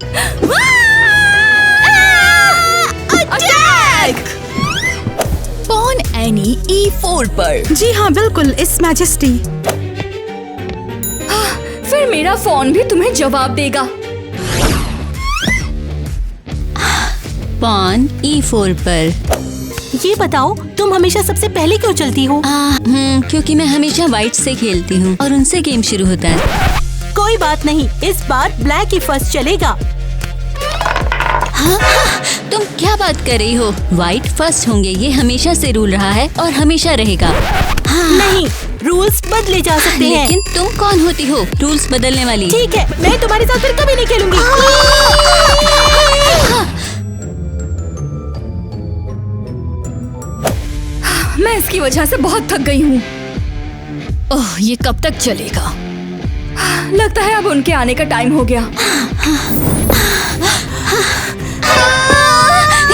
Attack! Pawn any E4 पर। जी हाँ बिल्कुल, इस मैजेस्टी। फिर मेरा फोन भी तुम्हें जवाब देगा। पॉन E4 पर। ये बताओ, तुम हमेशा सबसे पहले क्यों चलती हो? क्योंकि मैं हमेशा व्हाइट से खेलती हूँ और उनसे गेम शुरू होता है। कोई बात नहीं, इस बार ब्लैक ही फर्स्ट चलेगा। तुम क्या बात कर रही हो? व्हाइट फर्स्ट होंगे, ये हमेशा से रूल रहा है और हमेशा रहेगा। नहीं, रूल्स बदले जा सकते हैं। लेकिन तुम कौन होती हो रूल्स बदलने वाली? ठीक है, मैं तुम्हारे साथ फिर कभी नहीं खेलूंगी। मैं इसकी वजह से बहुत थक गई हूँ। ओह, ये कब तक चलेगा? लगता है अब उनके आने का टाइम हो गया।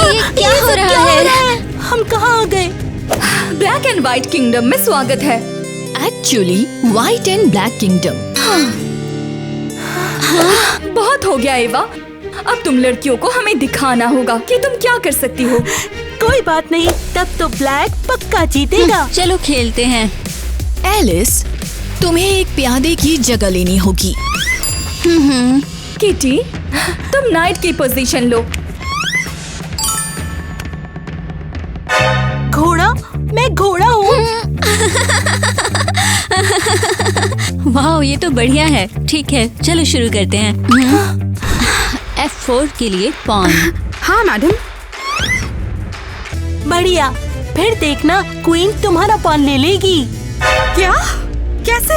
ये क्या हो रहा है? हम कहाँ आ गए? ब्लैक एंड व्हाइट किंगडम में स्वागत है। Actually white and black kingdom. बहुत हो गया एवा, अब तुम लड़कियों को हमें दिखाना होगा कि तुम क्या कर सकती हो। कोई बात नहीं, तब तो ब्लैक पक्का जीतेगा। चलो खेलते हैं। एलिस, तुम्हें एक प्यादे की जगह लेनी होगी। किटी, तुम नाइट की पोजीशन लो। घोड़ा? मैं घोड़ा हूँ। वाह, ये तो बढ़िया है। ठीक है, चलो शुरू करते हैं। F4 के लिए पॉन। हाँ मैडम। बढ़िया, फिर देखना क्वीन तुम्हारा पॉन ले लेगी। क्या? कैसे?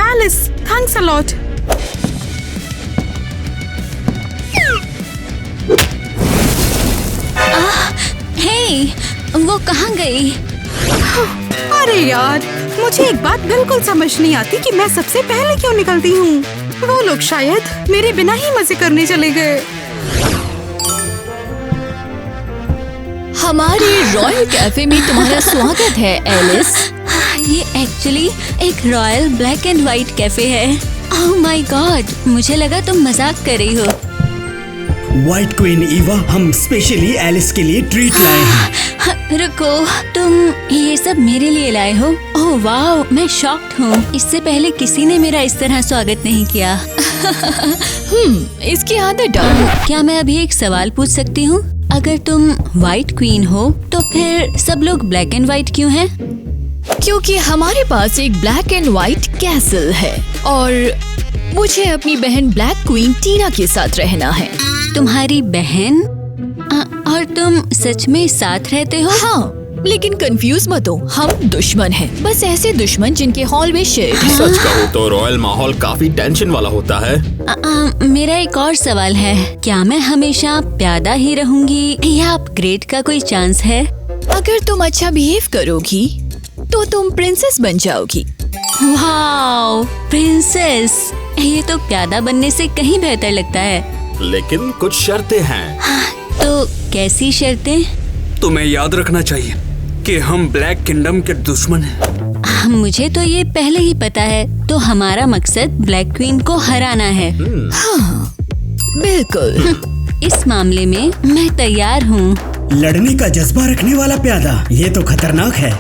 Alice, thanks a lot. Hey, वो कहाँ गई? अरे यार, मुझे एक बात बिल्कुल समझ नहीं आती कि मैं सबसे पहले क्यों निकलती हूँ। वो लोग शायद मेरे बिना ही मजे करने चले गए। हमारे रॉयल कैफे में तुम्हारा स्वागत है एलिस। ये एक्चुअली एक royal black and white cafe है। ओह माय गॉड, मुझे लगा तुम मजाक कर रही हो। व्हाइट क्वीन ईवा, हम स्पेशली एलिस के लिए ट्रीट लाए हैं। रुको, तुम ये सब मेरे लिए लाए हो? ओह वाह, मैं शॉक्ड हूँ। इससे पहले किसी ने मेरा इस तरह स्वागत नहीं किया। इसकी आदत डालो। क्या मैं अभी एक सवाल पूछ सकती हूँ? अगर तुम व्हाइट क्वीन हो तो फिर सब लोग ब्लैक एंड व्हाइट क्यों हैं? क्योंकि हमारे पास एक ब्लैक एंड व्हाइट कैसल है और मुझे अपनी बहन ब्लैक क्वीन टीना के साथ रहना है। तुम्हारी बहन? और तुम सच में साथ रहते हो? हाँ, लेकिन कंफ्यूज मत हो, हम दुश्मन हैं। बस ऐसे दुश्मन जिनके हॉल में शेर। सच कहूँ तो रॉयल माहौल काफी टेंशन वाला होता है। मेरा एक और सवाल है, क्या मैं हमेशा प्यादा ही रहूंगी या अपग्रेड का कोई चांस है? अगर तुम अच्छा बिहेव करोगी तो तुम प्रिंसेस बन जाओगी। Wow, princess! ये तो प्यादा बनने से कहीं बेहतर लगता है। लेकिन कुछ शर्तें हैं। तो कैसी शर्तें? तुम्हें याद रखना चाहिए कि हम ब्लैक किंगडम के दुश्मन हैं। मुझे तो ये पहले ही पता है। तो हमारा मकसद ब्लैक क्वीन को हराना है। हाँ, बिल्कुल। इस मामले में मैं तैयार हूँ। लड़ने का जज्बा रखने वाला प्यादा, ये तो खतरनाक है।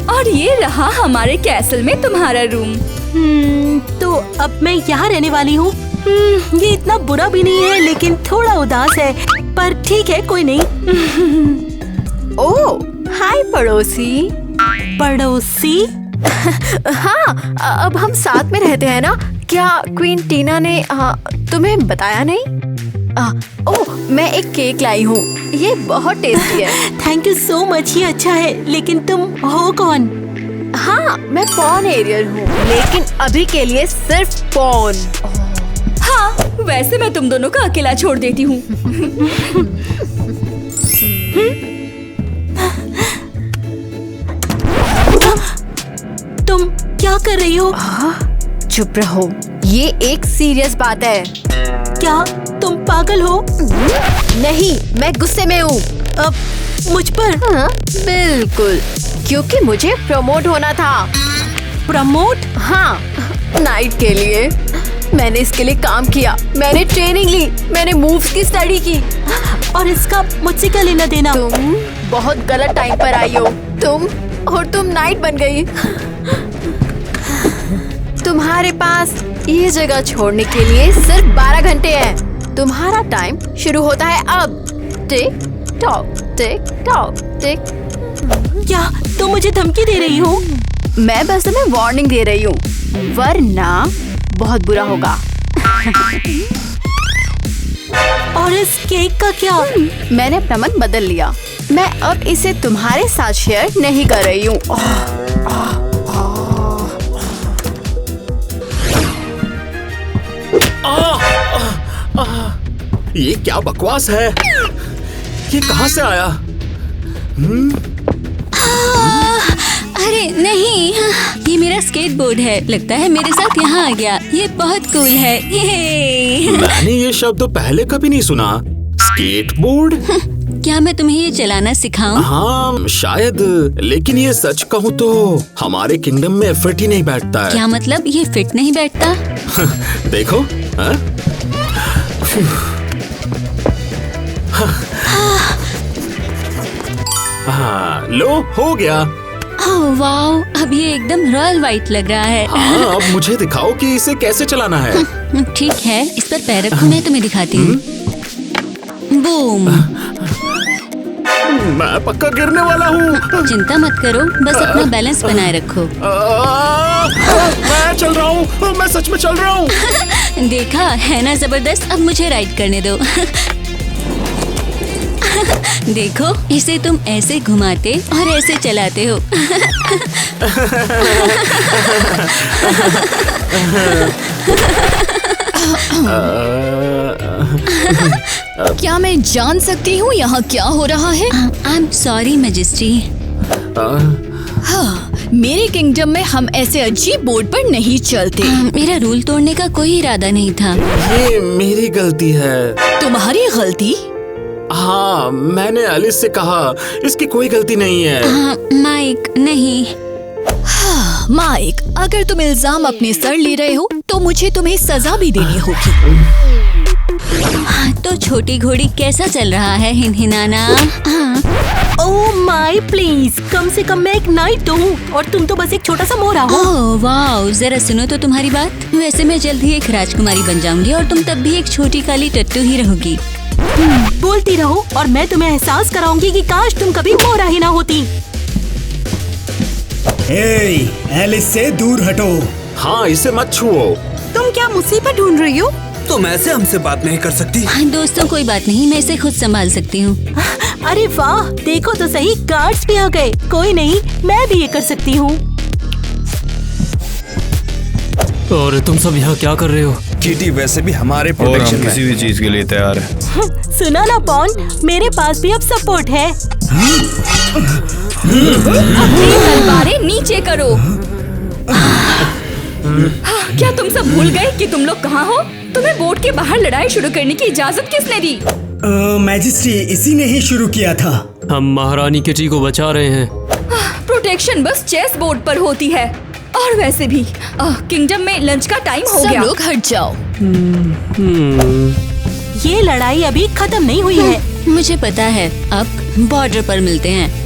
और ये रहा हमारे कैसल में तुम्हारा रूम। तो अब मैं यहाँ रहने वाली हूँ। ये इतना बुरा भी नहीं है, लेकिन थोड़ा उदास है, पर ठीक है, कोई नहीं। ओह, हाय पड़ोसी। पड़ोसी? हाँ, अब हम साथ में रहते हैं ना। क्या क्वीन टीना ने तुम्हें बताया नहीं? ओह, मैं एक केक लाई हूँ, ये बहुत टेस्टी है। थैंक यू सो मच, ये अच्छा है। लेकिन तुम हो कौन? हाँ, मैं पॉन एरियर हूँ, लेकिन अभी के लिए सिर्फ पॉन। हाँ, वैसे मैं तुम दोनों को अकेला छोड़ देती हूँ। तुम क्या कर रही हो? चुप रहो, ये एक सीरियस बात है। क्या तुम पागल हो? नहीं, मैं गुस्से में हूँ। अब मुझ पर? हाँ, बिल्कुल, क्योंकि मुझे प्रमोट होना था। प्रमोट? हाँ, नाइट के लिए। मैंने इसके लिए काम किया, मैंने ट्रेनिंग ली, मैंने मूव्स की स्टडी की। और इसका मुझसे क्या लेना देना? तुम बहुत गलत टाइम पर आई हो। तुम नाइट बन गई। तुम्हारे पास ये जगह छोड़ने के लिए सिर्फ 12 घंटे हैं। तुम्हारा टाइम शुरू होता है अब। Tick tock tick tock tick. क्या तुम मुझे धमकी दे रही हो? मैं बस तुम्हें वार्निंग दे रही हूँ, वरना बहुत बुरा होगा। और इस केक का क्या? मैंने अपना मन बदल लिया। मैं अब इसे तुम्हारे साथ शेयर नहीं कर रही हूँ। ये क्या बकवास है? ये कहाँ से आया? अरे नहीं, ये मेरा स्केटबोर्ड है। लगता है मेरे साथ यहाँ आ गया। ये बहुत कूल है। ये मैंने ये शब्द तो पहले कभी नहीं सुना। स्केटबोर्ड? क्या मैं तुम्हें ये चलाना सिखाऊं? हाँ शायद, लेकिन ये सच कहूँ तो हमारे किंगडम में फिट ही नहीं बैठता है। क्या मतलब ये फिट नहीं बैठता? देखो। हाँ, लो हो गया। ओह वाओ, अब ये एकदम रॉयल व्हाइट लग रहा है। हाँ, अब मुझे दिखाओ कि इसे कैसे चलाना है। ठीक है, इस पर पैर रखो, मैं तुम्हें दिखाती हूँ। बूम। मैं पक्का गिरने वाला हूँ। चिंता मत करो, बस अपना बैलेंस बनाए रखो। मैं चल रहा हूँ, मैं सच में चल रहा हूँ। देखा है ना जबरदस्त। अब मुझे राइड करने दो। देखो, इसे तुम ऐसे घुमाते और ऐसे चलाते हो। क्या मैं जान सकती हूँ यहाँ क्या हो रहा है? आई एम सॉरी मैजेस्टी। हाँ, मेरे किंगडम में हम ऐसे अजीब बोर्ड पर नहीं चलते। मेरा रूल तोड़ने का कोई इरादा नहीं था। ये मेरी गलती है। तुम्हारी गलती? हाँ, मैंने एलिस से कहा इसकी कोई गलती नहीं है। माइक नहीं। हाँ, माइक, अगर तुम इल्जाम अपने सर ले रहे हो तो मुझे तुम्हें सजा भी देनी होगी। तो छोटी घोड़ी कैसा चल रहा है हिनहिनाना? ओह माय प्लीज, कम से कम मैं एक नाइट तो हूँ और तुम तो बस एक छोटा सा मोरा हो। ओह वाओ, जरा सुनो तो तुम्हारी बात। वैसे मैं जल्द ही एक राजकुमारी बन जाऊंगी और तुम तब भी एक छोटी काली टट्टू ही रहोगी। बोलती रहो और मैं तुम्हें एहसास कराऊंगी कि काश तुम कभी मोरा ही ना होती। एलिस से दूर हटो। हाँ, इसे मत छुओ। तुम क्या मुसीबत ढूंढ रही हो? तुम ऐसे हमसे बात नहीं कर सकती। दोस्तों कोई बात नहीं, मैं इसे खुद संभाल सकती हूँ। अरे वाह, देखो तो सही, गार्ड्स भी आ गए। कोई नहीं, मैं भी ये कर सकती हूँ। और तुम सब यहाँ क्या कर रहे हो? किटी वैसे भी हमारे प्रोटेक्शन में किसी भी चीज के लिए तैयार है। सुना ना पॉन, मेरे पास भी अब सपोर्ट है। अपनी तलवारें नीचे करो। क्या तुम सब भूल गए कि तुम लोग कहाँ हो? तुम्हें बोर्ड के बाहर लड़ाई शुरू करने की इजाजत किसने दी? मैजेस्टी, इसी ने ही शुरू किया था। हम महारानी किटी को बचा रहे हैं। प्रोटेक्शन बस चेस बोर्ड पर होती है। और वैसे भी किंगडम में लंच का टाइम हो गया। सब लोग हट जाओ। ये लड़ाई अभी खत्म नहीं हुई है। मुझे पता है, अब बॉर्डर पर मिलते हैं।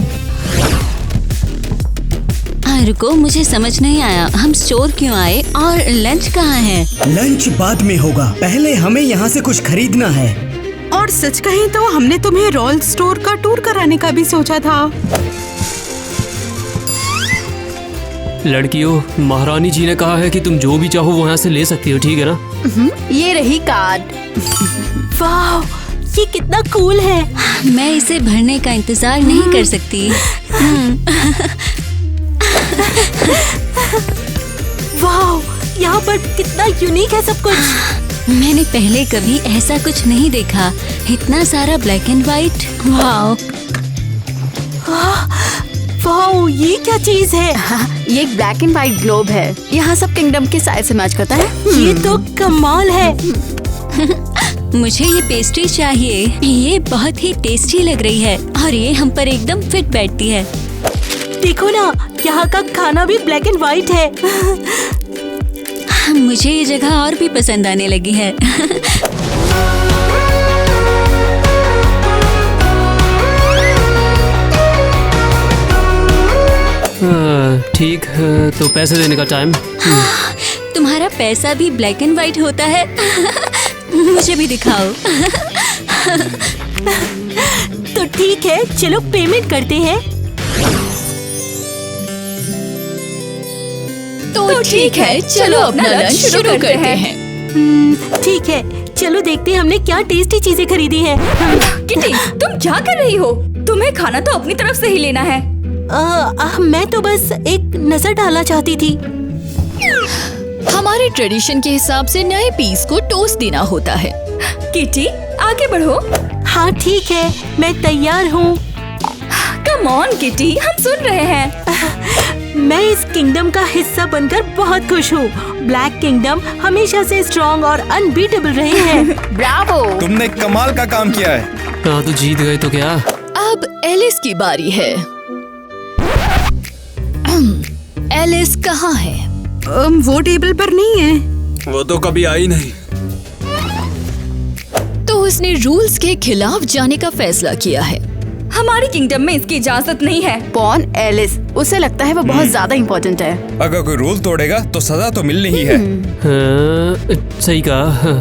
रुको, मुझे समझ नहीं आया, हम स्टोर क्यों आए और लंच कहाँ है? लंच बाद में होगा, पहले हमें यहाँ से कुछ खरीदना है। और सच कहें तो हमने तुम्हें रॉयल स्टोर का टूर कराने का भी सोचा था। लड़कियों, महारानी जी ने कहा है कि तुम जो भी चाहो वो यहाँ से ले सकती हो, ठीक है ना? ये रही कार्ड। वाह, ये कितना कूल है। मैं इसे भरने का इंतजार नहीं कर सकती। वाह, यहाँ पर कितना यूनिक है सब कुछ। मैंने पहले कभी ऐसा कुछ नहीं देखा। इतना सारा ब्लैक एंड व्हाइट। वाह, वाह, ये क्या चीज है? ये एक ब्लैक एंड व्हाइट ग्लोब है। यहाँ सब किंगडम के साइज से मैच करता है। ये तो कमाल है। मुझे ये पेस्ट्री चाहिए। ये बहुत ही टेस्टी लग रही है और ये हम पर एकदम फिट बैठती है। देखो ना, यहाँ का खाना भी ब्लैक एंड व्हाइट है। मुझे ये जगह और भी पसंद आने लगी है। ठीक है, तो पैसे देने का टाइम। तुम्हारा पैसा भी ब्लैक एंड व्हाइट होता है? मुझे भी दिखाओ। तो ठीक है, चलो पेमेंट करते हैं। तो ठीक है, चलो अपना लंच शुरू करते हैं। ठीक है, चलो देखते हैं हमने क्या टेस्टी चीजें खरीदी हैं। किटी, तुम क्या कर रही हो? तुम्हें खाना तो अपनी तरफ से ही लेना है। मैं तो बस एक नजर डालना चाहती थी। हमारे ट्रेडिशन के हिसाब से नए पीस को टोस्ट देना होता है। किटी, आगे बढ़ो। हाँ ठीक है, मैं तैयार हूँ। कम ऑन किटी, हम सुन रहे हैं। मैं इस किंगडम का हिस्सा बनकर बहुत खुश हूँ। ब्लैक किंगडम हमेशा से स्ट्रॉन्ग और अनबीटेबल रहे हैं। ब्रावो! तुमने कमाल का काम किया है। हाँ, तो जीत गए तो क्या। अब एलिस की बारी है। एलिस कहाँ है? वो टेबल पर नहीं है। वो तो कभी आई नहीं। तो उसने रूल्स के खिलाफ जाने का फैसला किया है। हमारे किंगडम में इसकी इजाजत नहीं है। पॉन एलिस, उसे लगता है वो बहुत ज्यादा इम्पोर्टेंट है। अगर कोई रूल तोड़ेगा तो सजा तो मिलनी ही है। सही कहा।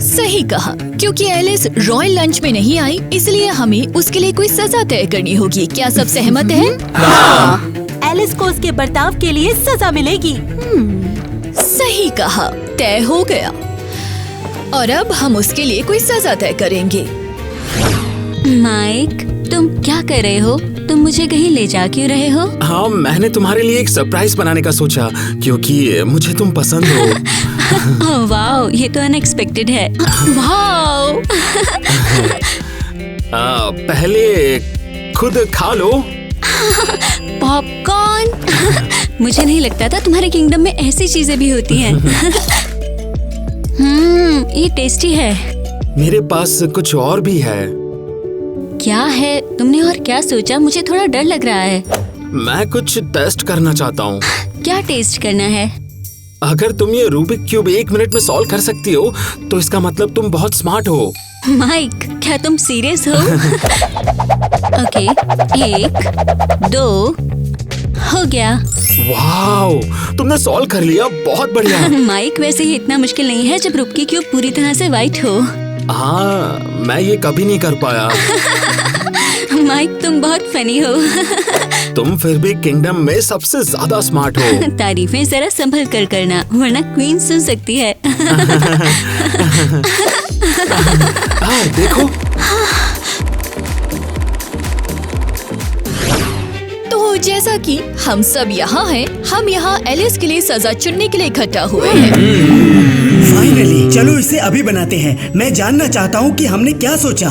सही कहा, क्योंकि एलिस रॉयल लंच में नहीं आई, इसलिए हमें उसके लिए कोई सजा तय करनी होगी। क्या सब सहमत हैं? हाँ। एलिस को उसके बर्ताव के लिए सजा मिलेगी। सही कहा, तय हो गया। और अब हम उसके लिए कोई सजा तय करेंगे। माइक, तुम क्या कर रहे हो? तुम मुझे कहीं ले जा क्यों रहे हो? हाँ, मैंने तुम्हारे लिए एक सरप्राइज बनाने का सोचा, क्योंकि मुझे तुम पसंद हो। ओह वाओ, ये तो अनएक्सपेक्टेड है। वाओ! पहले खुद खा लो। पॉपकॉर्न? मुझे नहीं लगता था तुम्हारे किंगडम में ऐसी चीजें भी होती हैं। ये टेस्टी है। मेरे पास कुछ और भी है। क्या है? तुमने और क्या सोचा? मुझे थोड़ा डर लग रहा है। मैं कुछ टेस्ट करना चाहता हूँ। क्या टेस्ट करना है? अगर तुम ये रूबिक क्यूब 1 मिनट में सॉल्व कर सकती हो, तो इसका मतलब तुम बहुत स्मार्ट हो। माइक, क्या तुम सीरियस हो? ओके, 1, 2, हो गया। वाओ, तुमने सॉल्व कर लिया, बहुत बढ़िया। माइक, वैसे ही इतना मुश्किल नहीं है जब रूबिक क्यूब पूरी तरह से व्हाइट हो। हाँ, मैं ये कभी नहीं कर पाया। माइक, तुम बहुत फनी हो। तुम फिर भी किंगडम में सबसे ज्यादा स्मार्ट हो। तारीफें जरा संभल कर करना, वरना क्वीन सुन सकती है। देखो। तो जैसा कि हम सब यहाँ हैं, हम यहाँ एलिस के लिए सजा चुनने के लिए इकट्ठा हुए हैं। फाइनली, चलो इसे अभी बनाते हैं। मैं जानना चाहता हूँ कि हमने क्या सोचा।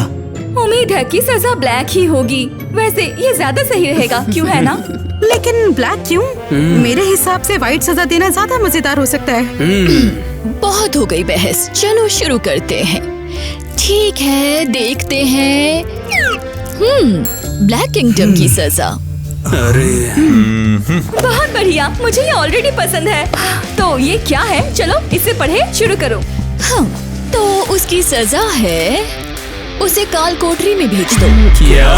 उम्मीद है कि सजा ब्लैक ही होगी। वैसे ये ज्यादा सही रहेगा, क्यों है ना? लेकिन ब्लैक क्यों? मेरे हिसाब से व्हाइट सजा देना ज्यादा मजेदार हो सकता है। बहुत हो गई बहस, चलो शुरू करते हैं। ठीक है, देखते हैं। ब्लैक किंगडम की सजा। अरे बहुत बढ़िया, मुझे ये ऑलरेडी पसंद है। तो ये क्या है? चलो इसे पढ़े शुरू करो। तो उसकी सजा है, उसे काल कोठरी में भेज दो। क्या?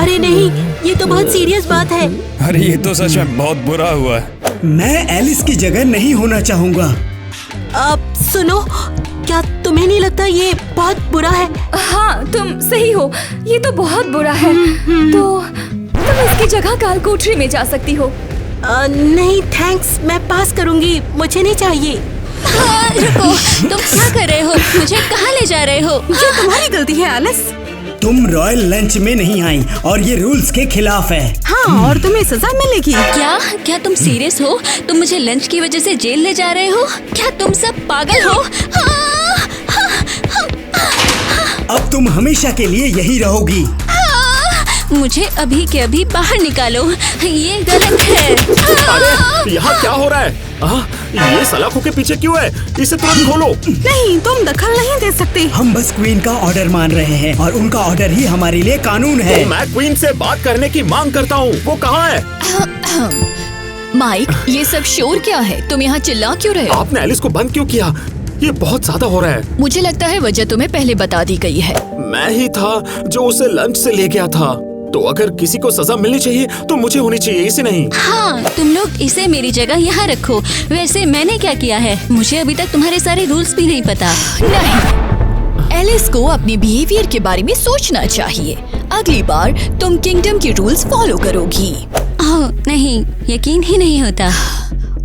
अरे नहीं, ये तो बहुत सीरियस बात है। अरे ये तो सच में बहुत बुरा हुआ है। मैं एलिस की जगह नहीं होना चाहूँगा। अब सुनो, क्या तुम्हें नहीं लगता ये बहुत बुरा है? हाँ, तुम सही हो, ये तो बहुत बुरा है। तो तुम इसकी जगह काल कोठरी में जा सकती हो। नहीं थैंक्स, मैं पास करूंगी, मुझे नहीं चाहिए। रुको, तुम क्या कर रहे हो? मुझे कहाँ ले जा रहे हो? ये तुम्हारी गलती है एलिस। तुम रॉयल लंच में नहीं आई और ये रूल्स के खिलाफ है। हाँ, और तुम्हें सजा मिलेगी। क्या तुम सीरियस हो? तुम मुझे लंच की वजह से जेल ले जा रहे हो? क्या तुम सब पागल हो? अब तुम हमेशा के लिए यही रहोगी। मुझे अभी के अभी बाहर निकालो, ये गलत है। अरे यहाँ क्या हो रहा है? ये सलाखों के पीछे क्यों है? इसे तुरंत खोलो। नहीं, तुम दखल नहीं दे सकते। हम बस क्वीन का ऑर्डर मान रहे हैं और उनका ऑर्डर ही हमारे लिए कानून है। तो मैं क्वीन से बात करने की मांग करता हूँ। वो कहाँ है? माइक, ये सब शोर क्या है? तुम यहाँ चिल्ला क्यों रहे हो? आपने एलिस को बंद क्यों किया? ये बहुत ज्यादा हो रहा है। मुझे लगता है वजह तुम्हें पहले बता दी गई है। मैं ही था जो उसे लंच से ले गया था। तो अगर किसी को सजा मिलनी चाहिए तो मुझे होनी चाहिए, इसे नहीं। हाँ, तुम लोग इसे मेरी जगह यहाँ रखो। वैसे मैंने क्या किया है? मुझे अभी तक तुम्हारे सारे रूल्स भी नहीं पता। नहीं, एलिस को अपने बिहेवियर के बारे में सोचना चाहिए। अगली बार तुम किंगडम के रूल्स फॉलो करोगी। ओह नहीं, यकीन ही नहीं होता।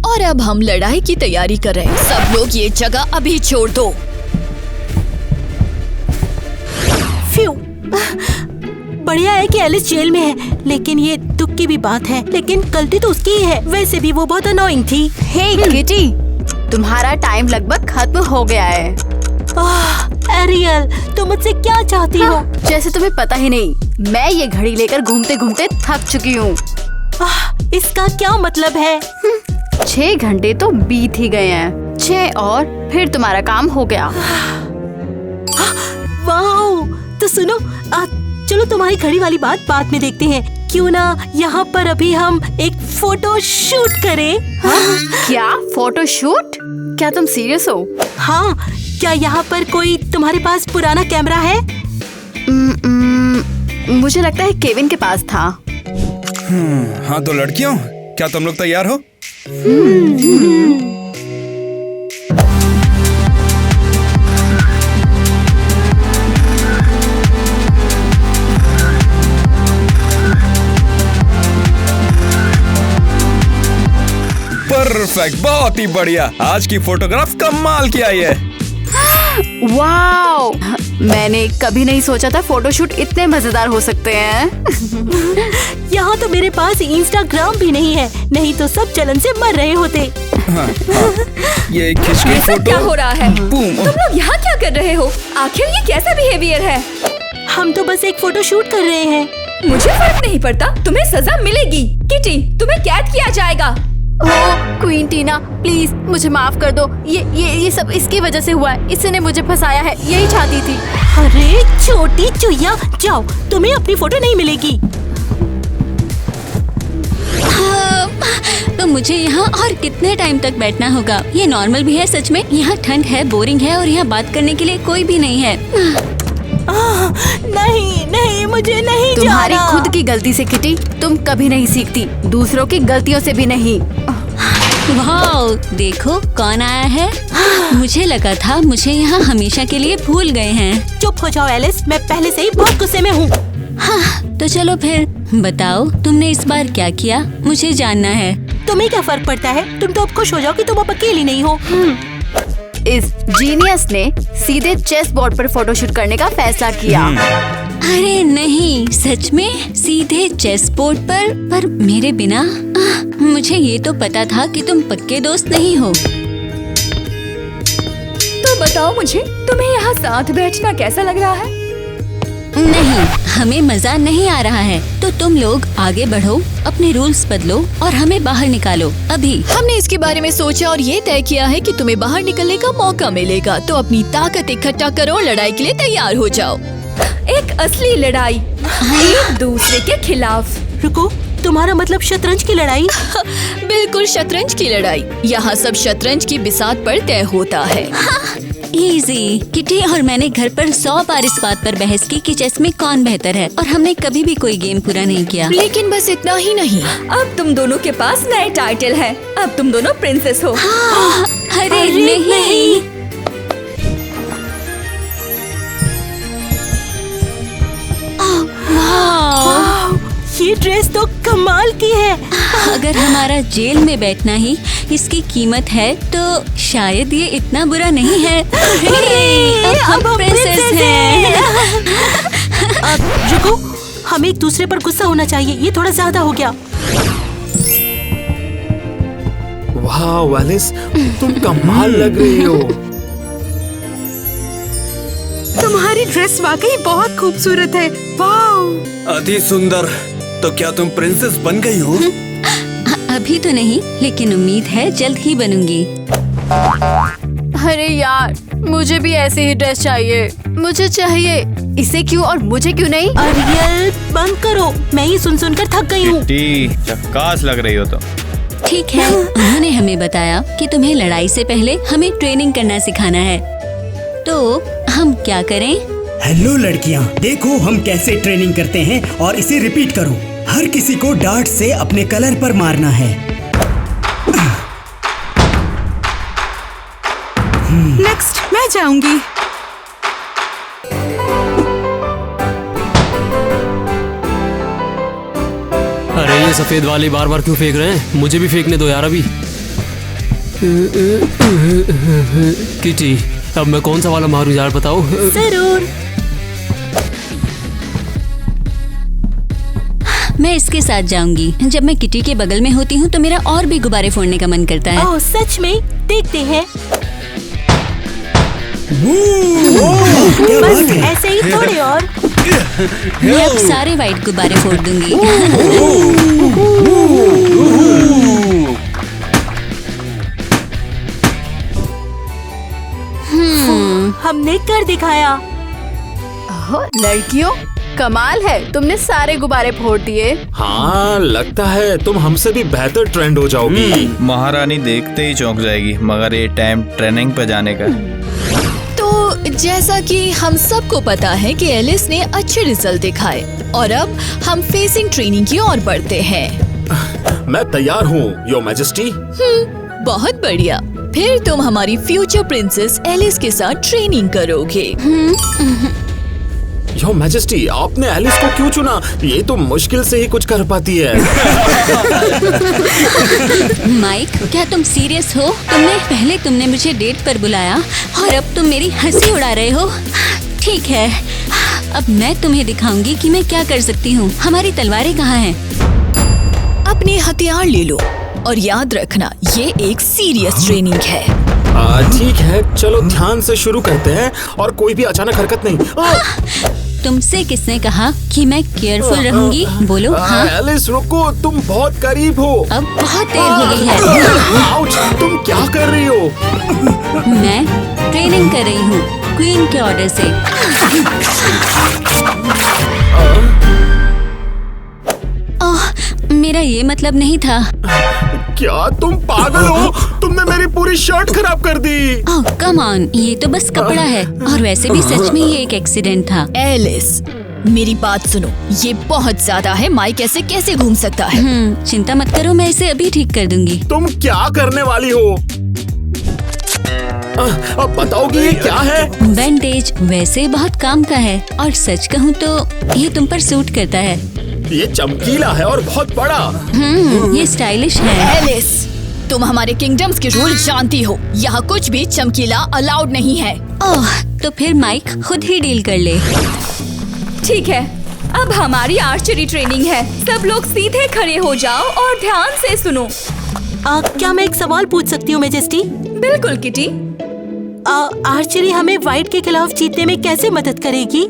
और अब हम लड़ाई की तैयारी कर रहे हैं। सब लोग ये जगह अभी छोड़ दो। फ्यू, बढ़िया है कि एलिस जेल में है, लेकिन ये दुख की भी बात है। लेकिन गलती तो उसकी ही है। वैसे भी वो बहुत अनोइंग थी। हे किटी, तुम्हारा टाइम लगभग खत्म हो गया है। एरियल, तुम मुझसे क्या चाहती हो? जैसे तुम्हें पता ही नहीं, मैं ये घड़ी लेकर घूमते घूमते थक चुकी हूँ। इसका क्या मतलब है? 6 घंटे तो बीत ही गए हैं। 6 और फिर तुम्हारा काम हो गया। वाओ, तो सुनो, चलो तुम्हारी घड़ी वाली बात बाद में देखते हैं। क्यों ना यहाँ पर अभी हम एक फोटो शूट करें? क्या फोटो शूट? क्या तुम सीरियस हो? हाँ, क्या यहाँ पर कोई तुम्हारे पास पुराना कैमरा है? मुझे लगता है केविन के पास था। हाँ तो लड़कियों, क्या तुम लोग तैयार हो? परफेक्ट, बहुत ही बढ़िया। आज की फोटोग्राफ कमाल की आई है। वाओ, मैंने कभी नहीं सोचा था फोटोशूट इतने मजेदार हो सकते हैं। यहाँ तो मेरे पास इंस्टाग्राम भी नहीं है, नहीं तो सब जलन से मर रहे होते। हाँ, ये खिंच के फोटो। क्या हो रहा है? बूम। तुम लोग यहाँ क्या कर रहे हो? आखिर ये कैसा बिहेवियर है? हम तो बस एक फोटो शूट कर रहे हैं। मुझे फर्क नहीं पड़ता, तुम्हें सजा मिलेगी। किटी, तुम्हें कैद किया जाएगा। ओह क्वीन टीना, प्लीज मुझे माफ कर दो। ये सब इसकी वजह से हुआ है। इसने मुझे फंसाया है, यही चाहती थी। अरे छोटी चुईया, जाओ, तुम्हें अपनी फोटो नहीं मिलेगी। तो मुझे यहाँ और कितने टाइम तक बैठना होगा? ये नॉर्मल भी है सच में? यहाँ ठंड है, बोरिंग है और यहाँ बात करने के लिए कोई भी नहीं है। नहीं, मुझे नहीं तुम्हारी जाना। खुद की गलती से किटी, तुम कभी नहीं सीखती, दूसरों की गलतियों से भी नहीं। वाओ, देखो कौन आया है। मुझे लगा था मुझे यहाँ हमेशा के लिए भूल गए हैं। चुप हो जाओ एलिस, मैं पहले से ही बहुत गुस्से में हूँ। हाँ, तो चलो फिर बताओ, तुमने इस बार क्या किया? मुझे जानना है। तुम्हें क्या फर्क पड़ता है? तुम तो अब खुश हो जाओ कि तुम अब अकेली नहीं हो। इस जीनियस ने सीधे चेस बोर्ड पर फोटोशूट करने का फैसला किया। अरे नहीं, सच में सीधे चेस बोर्ड पर मेरे बिना? मुझे ये तो पता था कि तुम पक्के दोस्त नहीं हो। तो बताओ मुझे, तुम्हें यहाँ साथ बैठना कैसा लग रहा है? नहीं, हमें मजा नहीं आ रहा है। तो तुम लोग आगे बढ़ो, अपने रूल्स बदलो और हमें बाहर निकालो अभी। हमने इसके बारे में सोचा और ये तय किया है कि तुम्हें बाहर निकलने का मौका मिलेगा। तो अपनी ताकत इकट्ठा करो और लड़ाई के लिए तैयार हो जाओ। एक असली लड़ाई, एक दूसरे के खिलाफ। रुको, तुम्हारा मतलब शतरंज की लड़ाई? बिल्कुल शतरंज की लड़ाई। यहाँ सब शतरंज की बिसात पर तय होता है। इजी। किटी और मैंने घर पर 100 बार इस बात पर बहस की कि चेस में कौन बेहतर है, और हमने कभी भी कोई गेम पूरा नहीं किया। लेकिन बस इतना ही नहीं, अब तुम दोनों के पास नए टाइटल है। अब तुम दोनों प्रिंसेस हो। अरे नहीं। ये ड्रेस तो कमाल की है। अगर हमारा जेल में बैठना ही इसकी कीमत है तो शायद ये इतना बुरा नहीं है। अब हम प्रिंसेस हैं। अब रुको, हमें एक दूसरे पर गुस्सा होना चाहिए। ये थोड़ा ज्यादा हो गया। वाह एलिस, तुम कमाल लग रही हो। तुम्हारी तुम्हारी ड्रेस वाकई बहुत खूबसूरत है। वाह! अति सुंदर। तो क्या तुम प्रिंसेस बन गई हो? अभी तो नहीं, लेकिन उम्मीद है जल्द ही बनूंगी। अरे यार, मुझे भी ऐसी ही ड्रेस चाहिए। मुझे चाहिए। इसे क्यों और मुझे क्यों नहीं? अरियल बंद करो, मैं ही सुन सुनकर थक गई हूँ। झक्कास लग रही हो तो। ठीक है, उन्होंने हमें बताया कि तुम्हें लड़ाई से पहले हमें ट्रेनिंग करना सिखाना है, तो हम क्या करें? हेलो लड़कियाँ, देखो हम कैसे ट्रेनिंग करते हैं और इसे रिपीट करो। हर किसी को डार्ट से अपने कलर पर मारना है। नेक्स्ट मैं जाऊंगी। अरे ये सफेद वाले बार बार क्यों फेंक रहे हैं? मुझे भी फेंकने दो यार अभी। किटी, अब मैं कौन सा वाला मारूं यार, बताओ। जरूर। मैं इसके साथ जाऊंगी। जब मैं किटी के बगल में होती हूँ तो मेरा और भी गुब्बारे फोड़ने का मन करता है। ओह सच में? देखते हैं। बस ऐसे ही थोड़े और। मैं अब सारे वाइट गुब्बारे फोड़ दूंगी। हमने कर दिखाया। लड़कियों, कमाल है, तुमने सारे गुब्बारे फोड़ दिए। हाँ, लगता है तुम हमसे भी बेहतर ट्रेंड हो जाओगी। महारानी देखते ही चौंक जाएगी, मगर ये टाइम ट्रेनिंग पे जाने का। तो जैसा कि हम सबको पता है कि एलिस ने अच्छे रिजल्ट दिखाए और अब हम फेसिंग ट्रेनिंग की ओर बढ़ते हैं। मैं तैयार हूँ, योर मैजेस्टी। बहुत बढ़िया। फिर तुम हमारी फ्यूचर प्रिंसेस एलिस के साथ ट्रेनिंग करोगे। योर मैजेस्टी, आपने एलिस को क्यों चुना? ये तो मुश्किल से ही कुछ कर पाती है। माइक, क्या तुम सीरियस हो? तुमने मुझे डेट पर बुलाया और अब तुम मेरी हंसी उड़ा रहे हो। ठीक है, अब मैं तुम्हें दिखाऊंगी कि मैं क्या कर सकती हूँ। हमारी तलवारें कहाँ हैं? अपने हथियार ले लो और याद रखना, ये एक सीरियस ट्रेनिंग है। ठीक है, चलो ध्यान से शुरू करते हैं और कोई भी अचानक हरकत नहीं। तुमसे किसने कहा कि मैं केयरफुल रहूंगी? बोलो। हाँ? एलिस रुको, तुम बहुत करीब हो। अब बहुत देर हो गई है। आउच, तुम क्या कर रही हो? मैं ट्रेनिंग कर रही हूँ क्वीन के ऑर्डर से। मेरा ये मतलब नहीं था। क्या तुम पागल हो? तुमने मेरी पूरी शर्ट खराब कर दी। ओह कम ऑन, ये तो बस कपड़ा है और वैसे भी सच में ये एक एक्सीडेंट था। एलिस, मेरी बात सुनो, ये बहुत ज्यादा है। माइक ऐसे कैसे घूम सकता है? चिंता मत करो, मैं इसे अभी ठीक कर दूंगी। तुम क्या करने वाली हो? अब बताओगी ये क्या है? बैंडेज वैसे बहुत काम का है और सच कहूँ तो ये तुम पर सूट करता है। ये चमकीला है और बहुत बड़ा। ये स्टाइलिश है। एलिस, तुम हमारे किंगडम्स के रूल जानती हो। यहाँ कुछ भी चमकीला अलाउड नहीं है। ओह, तो फिर माइक खुद ही डील कर ले। ठीक है, अब हमारी आर्चरी ट्रेनिंग है। सब लोग सीधे खड़े हो जाओ और ध्यान से सुनो। क्या मैं एक सवाल पूछ सकती हूँ मैजेस्टी? बिल्कुल किटी। आर्चरी हमें व्हाइट के खिलाफ जीतने में कैसे मदद करेगी?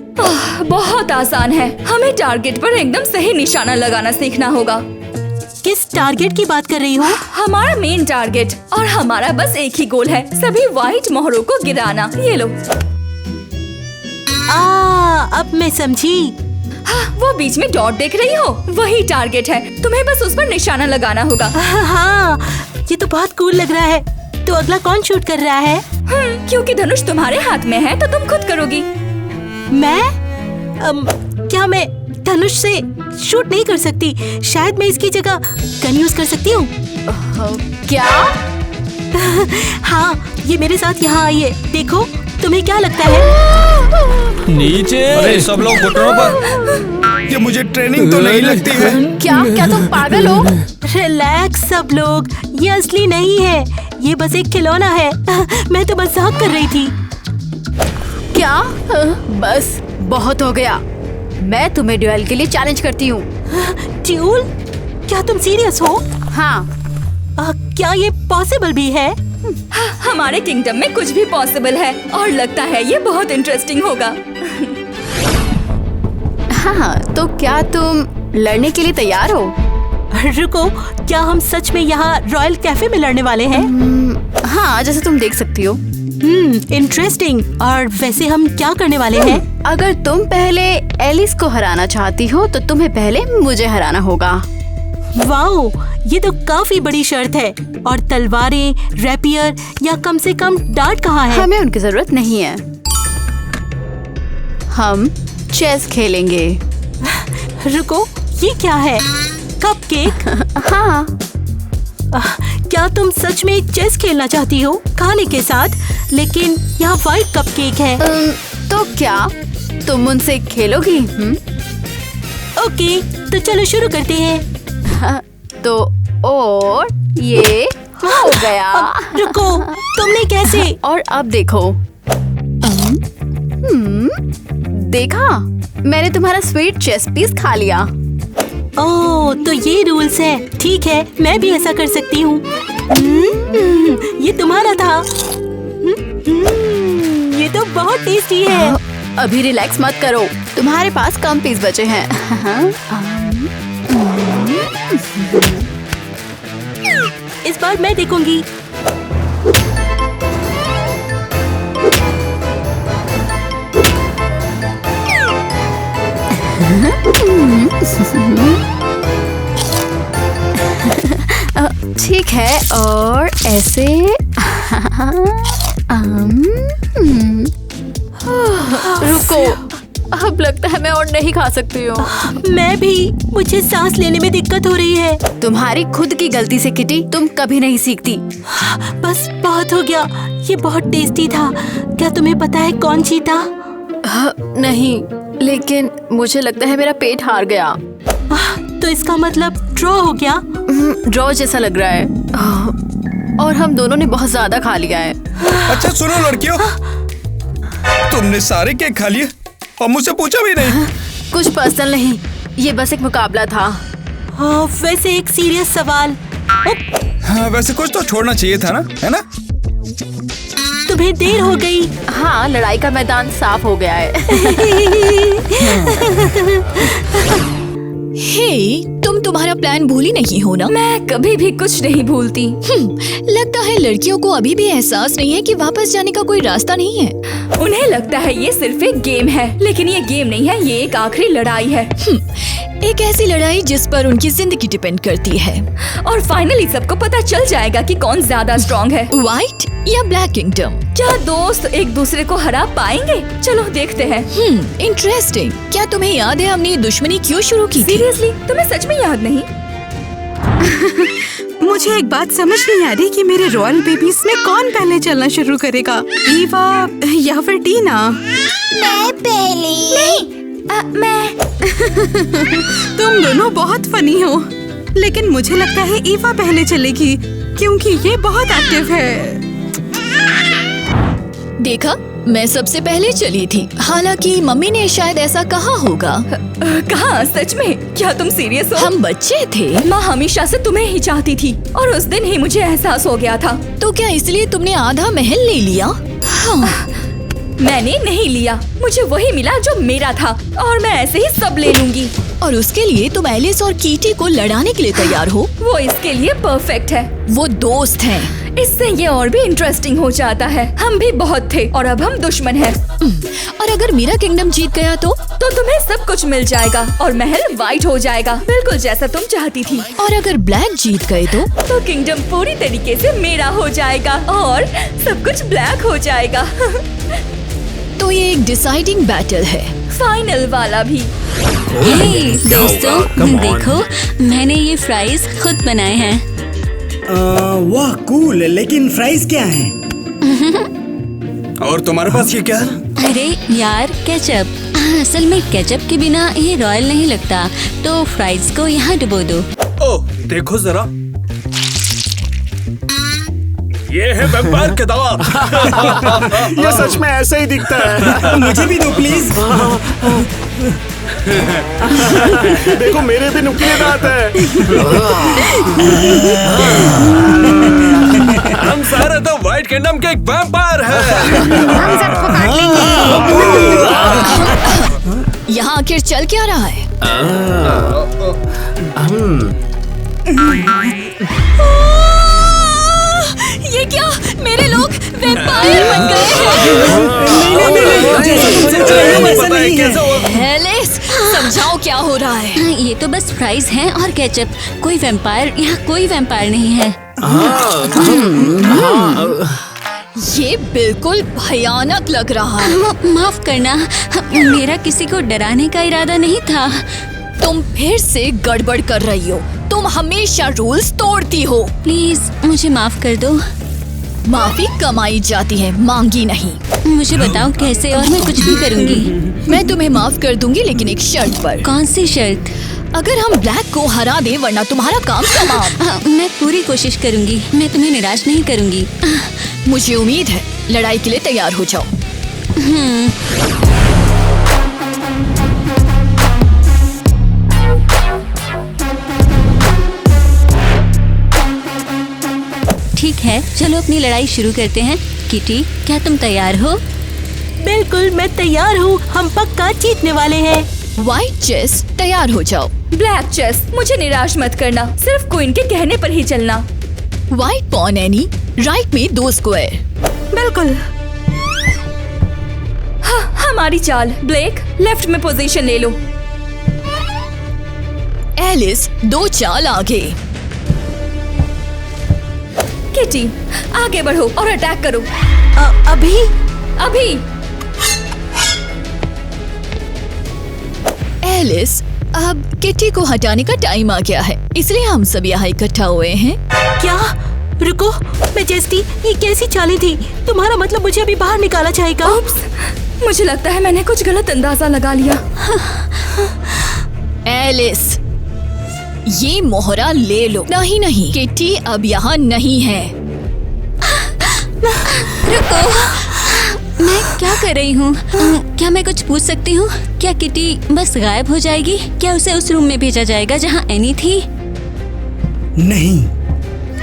बहुत आसान है। हमें टारगेट पर एकदम सही निशाना लगाना सीखना होगा। किस टारगेट की बात कर रही हो? हमारा मेन टारगेट, और हमारा बस एक ही गोल है, सभी व्हाइट मोहरों को गिराना। ये लो। अब मैं समझी। वो बीच में डॉट देख रही हो, वही टारगेट है। तुम्हें बस उस पर निशाना लगाना होगा। हाँ, ये तो बहुत कूल लग रहा है। तो अगला कौन शूट कर रहा है? क्योंकि धनुष तुम्हारे हाथ में है तो तुम खुद करोगी। मैं? क्या मैं धनुष से शूट नहीं कर सकती? शायद मैं इसकी जगह गन यूज कर सकती हूँ। क्या? हाँ, ये मेरे साथ यहाँ आई है। देखो, तुम्हें क्या लगता है? नीचे। अरे सब लोग घुटनों पर। ये मुझे ट्रेनिंग तो नहीं लगती है। क्या तुम पागल हो? रिलैक्स सब लोग, ये असली नहीं है। ये बस एक खिलौना है। मैं तो मजाक कर रही थी। क्या? बस बहुत हो गया। मैं तुम्हें ड्यूएल के लिए चैलेंज करती हूँ। ड्यूल? क्या तुम सीरियस हो? हाँ। क्या ये पॉसिबल भी है? हमारे किंगडम में कुछ भी पॉसिबल है और लगता है ये बहुत इंटरेस्टिंग होगा। हाँ, तो क्या तुम लड़ने के लिए तैयार हो? रुको, क्या हम सच में यहाँ रॉयल कैफे में लड़ने वाले हैं? हाँ, जैसे तुम देख सकती हो। इंटरेस्टिंग। और वैसे हम क्या करने वाले हैं? अगर तुम पहले एलिस को हराना चाहती हो तो तुम्हें पहले मुझे हराना होगा। वाओ, ये तो काफी बड़ी शर्त है। और तलवारें, रैपियर या कम से कम डार्ट कहाँ है? हमें उनकी जरूरत नहीं है। हम चेस खेलेंगे। रुको, ये क्या है? कपकेक? हाँ। क्या तुम सच में चेस खेलना चाहती हो खाने के साथ? लेकिन यहाँ व्हाइट कपकेक है। तो क्या तुम उनसे खेलोगी? ओके, तो चलो शुरू करते हैं। तो और ये हो गया। रुको, तुमने कैसे? और अब देखो। देखा, मैंने तुम्हारा स्वीट चेस पीस खा लिया। ओह, तो ये रूल्स है। ठीक है, मैं भी ऐसा कर सकती हूँ। ये तुम्हारा था। ये तो बहुत टेस्टी है। अभी रिलैक्स मत करो, तुम्हारे पास कम पीस बचे हैं। इस बार मैं देखूंगी। ठीक है, और ऐसे। रुको, अब लगता है मैं और नहीं खा सकती हूँ। मैं भी, मुझे सांस लेने में दिक्कत हो रही है। तुम्हारी खुद की गलती से किटी, तुम कभी नहीं सीखती। बस बहुत हो गया। ये बहुत टेस्टी था। क्या तुम्हें पता है कौन जीता? नहीं, लेकिन मुझे लगता है मेरा पेट हार गया। तो इसका मतलब ड्रॉ हो गया? ड्रॉ जैसा लग रहा है। और हम दोनों ने बहुत ज्यादा खा लिया है। अच्छा सुनो लड़कियों, तुमने सारे केक खा लिए और मुझसे पूछा भी नहीं। कुछ पर्सनल नहीं, ये बस एक मुकाबला था। वैसे एक सीरियस सवाल। हाँ, वैसे कुछ तो छोड़ना चाहिए था ना, है ना? तुम्हें देर हो गई। हाँ, लड़ाई का मैदान साफ हो गया है। हे, तुम तुम्हारा प्लान भूली नहीं हो ना? मैं कभी भी कुछ नहीं भूलती। लगता है लड़कियों को अभी भी एहसास नहीं है कि वापस जाने का कोई रास्ता नहीं है। उन्हें लगता है ये सिर्फ एक गेम है, लेकिन ये गेम नहीं है, ये एक आखिरी लड़ाई है। एक ऐसी लड़ाई जिस पर उनकी जिंदगी डिपेंड करती है। और फाइनली सबको पता चल जाएगा कि कौन ज्यादा स्ट्रॉन्ग है, व्हाइट या ब्लैक किंगडम। क्या दोस्त एक दूसरे को हरा पाएंगे? चलो देखते हैं। इंटरेस्टिंग। क्या तुम्हें याद है हमने ये दुश्मनी क्यों शुरू की थी? सीरियसली, तुम्हें सच में याद नहीं? मुझे एक बात समझ नहीं आ रही कि मेरे रॉयल बेबीज में कौन पहले चलना शुरू करेगा, ईवा या फिर टीना? मैं पहले। नहीं, मैं। तुम दोनों बहुत फनी हो, लेकिन मुझे लगता है ईवा पहले चलेगी क्योंकि ये बहुत एक्टिव है। देखा, मैं सबसे पहले चली थी। हालांकि मम्मी ने शायद ऐसा कहा होगा। कहा? सच में? क्या तुम सीरियस हो? हम बच्चे थे। माँ हमेशा से तुम्हें ही चाहती थी और उस दिन ही मुझे एहसास हो गया था। तो क्या इसलिए तुमने आधा महल ले लिया? हाँ। मैंने नहीं लिया, मुझे वही मिला जो मेरा था और मैं ऐसे ही सब ले लूंगी। और उसके लिए तुम एलिस और कीटी को लड़ाने के लिए तैयार हो? वो इसके लिए परफेक्ट है। वो दोस्त हैं। इससे ये और भी इंटरेस्टिंग हो जाता है। हम भी बहुत थे और अब हम दुश्मन हैं। और अगर मेरा किंगडम जीत गया तो तुम्हें सब कुछ मिल जाएगा और महल वाइट हो जाएगा, बिल्कुल जैसा तुम चाहती थी। और अगर ब्लैक जीत गए तो किंगडम पूरी तरीके से मेरा हो जाएगा और सब कुछ ब्लैक हो जाएगा। तो ये एक डिसाइडिंग बैटल है, फाइनल वाला भी। हे दोस्तों, देखो मैंने ये फ्राइज खुद बनाए हैं। वाह कूल, लेकिन फ्राइज क्या है? और तुम्हारे पास ये क्या है? अरे यार, केचप। असल में केचप के बिना ये रॉयल नहीं लगता, तो फ्राइज को यहाँ डुबो दो। ओह, देखो जरा, ये है वैम्पायर के दांत। ये सच में ऐसे ही दिखता है। मुझे भी दो प्लीज। देखो, मेरे भी नुकीले दांत हैं। हम सारे तो व्हाइट किंगडम के एक वैम्पायर हैं। हम सबको काट लेंगे। यहाँ आखिर चल क्या रहा है? ये क्या? मेरे लोग वैम्पायर बन गए हैं। एलिस, समझाओ क्या हो रहा है? ये तो बस फ्राइज हैं और केचप। कोई वैम्पायर, यहाँ कोई वैम्पायर नहीं है। ये बिल्कुल भयानक लग रहा है। माफ करना, मेरा किसी को डराने का इरादा नहीं था। तुम फिर से गड़बड़ कर रही हो। तुम हमेशा रूल्स तोड़ती हो। प्लीज मुझे माफ कर दो। माफी कमाई जाती है, मांगी नहीं। मुझे बताओ कैसे, और मैं कुछ भी करूँगी। मैं तुम्हें माफ कर दूंगी, लेकिन एक शर्त पर। कौन सी शर्त? अगर हम ब्लैक को हरा दें, वरना तुम्हारा काम तमाम। मैं पूरी कोशिश करूँगी। मैं तुम्हें निराश नहीं करूँगी। मुझे उम्मीद है। लड़ाई के लिए तैयार हो जाओ। ठीक है, चलो अपनी लड़ाई शुरू करते हैं। किटी, क्या तुम तैयार हो? बिल्कुल, मैं तैयार हूँ। हम पक्का जीतने वाले हैं। व्हाइट चेस, तैयार हो जाओ। ब्लैक चेस, मुझे निराश मत करना। सिर्फ क्वीन के कहने पर ही चलना। व्हाइट पॉन एनी, राइट में 2 स्क्वायर। बिल्कुल। हाँ, हमारी चाल। ब्लैक, लेफ्ट में पोजीशन ले लो। एलिस, 2 चाल आगे। किटी, आगे बढ़ो और अटैक करो। अभी? एलिस, अब किटी को हटाने का टाइम आ गया है, इसलिए हम सब यहाँ इकट्ठा हुए हैं। क्या? रुको, मैजेस्टी, ये कैसी चालें थी? तुम्हारा मतलब मुझे अभी बाहर निकाला जाएगा? उप्स, मुझे लगता है मैंने कुछ गलत अंदाजा लगा लिया। एलिस, ये मोहरा ले लो। नहीं, किटी अब यहाँ नहीं है। रुको, मैं क्या कर रही हूँ? क्या मैं कुछ पूछ सकती हूँ? क्या किटी बस गायब हो जाएगी? क्या उसे उस रूम में भेजा जाएगा जहाँ एनी थी? नहीं।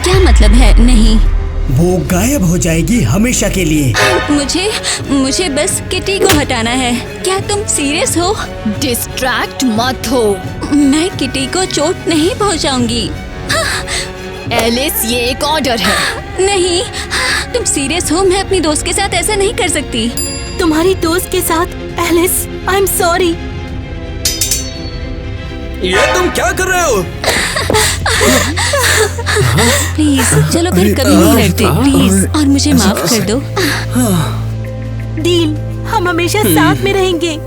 क्या मतलब है नहीं? वो गायब हो जाएगी हमेशा के लिए। मुझे बस किटी को हटाना है। क्या तुम सीरियस हो? डिस्ट्रैक्ट मत हो। मैं किटी को चोट नहीं पहुंचाऊंगी। एलिस, ये एक ऑर्डर है। नहीं, तुम सीरियस हो? मैं अपनी दोस्त के साथ ऐसा नहीं कर सकती। तुम्हारी दोस्त के साथ? Alice, I am sorry. ये तुम क्या कर रहे हो? प्लीज, चलो फिर कभी नहीं लड़ते। प्लीज, और मुझे माफ कर दो। डील, हम हमेशा साथ में रहेंगे।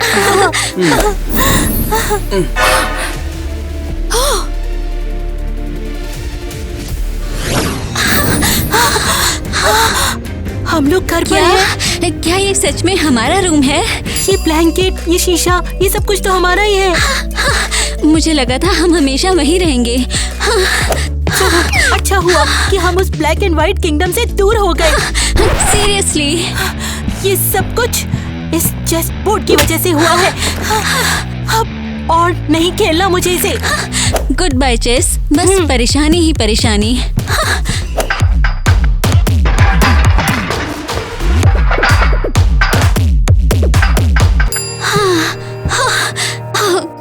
हम लोग कर पाए हैं। क्या ये सच में हमारा रूम है? ये ब्लैंकेट, ये शीशा, ये सब कुछ तो हमारा ही है। मुझे लगा था हम हमेशा वहीं रहेंगे। चलो, अच्छा हुआ कि हम उस ब्लैक एंड व्हाइट किंगडम से दूर हो गए। सीरियसली, ये सब कुछ इस चेस बोर्ड की वजह से हुआ है। अब और नहीं खेलना मुझे इसे। गुड बाय चेस, बस परेशानी ही परेशानी।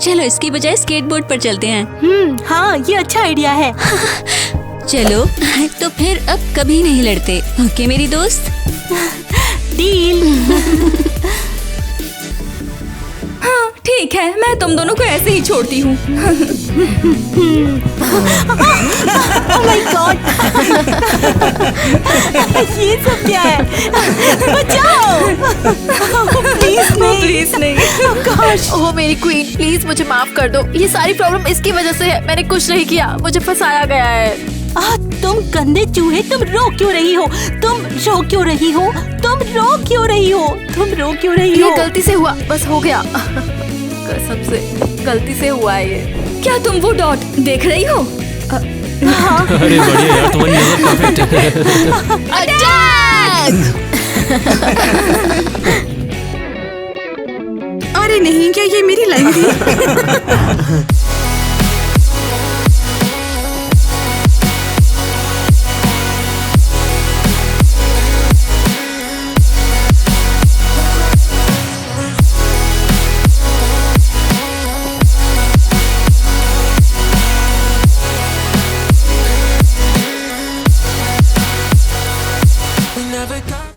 चलो इसकी बजाय स्केटबोर्ड पर चलते हैं। हाँ, ये अच्छा आइडिया है। चलो, तो फिर अब कभी नहीं लड़ते। ओके मेरी दोस्त? डील। हाँ, ठीक है, मैं तुम दोनों को ऐसे ही छोड़ती हूँ। ओह माय गॉड, ये सब क्या है? बचाओ! प्लीज नहीं। गॉश, ओह मेरी क्वीन, प्लीज मुझे माफ कर दो। ये सारी प्रॉब्लम इसकी वजह से है। मैंने कुछ नहीं किया, मुझे फंसाया गया है। तुम गंदे चूहे, तुम रो क्यों रही हो? तुम रो क्यों रही हो? तुम रो क्यों रही हो? तुम रो क्यों रही हो? ये गलती से हुआ, बस हो गया। कसम से गलती से हुआ है ये। क्या तुम वो डॉट देख रही हो? हाँ। अरे बढ़िया यार, तुम्हारी नजर परफेक्ट है। अटैक! अरे नहीं, क्या ये मेरी लाइन थी?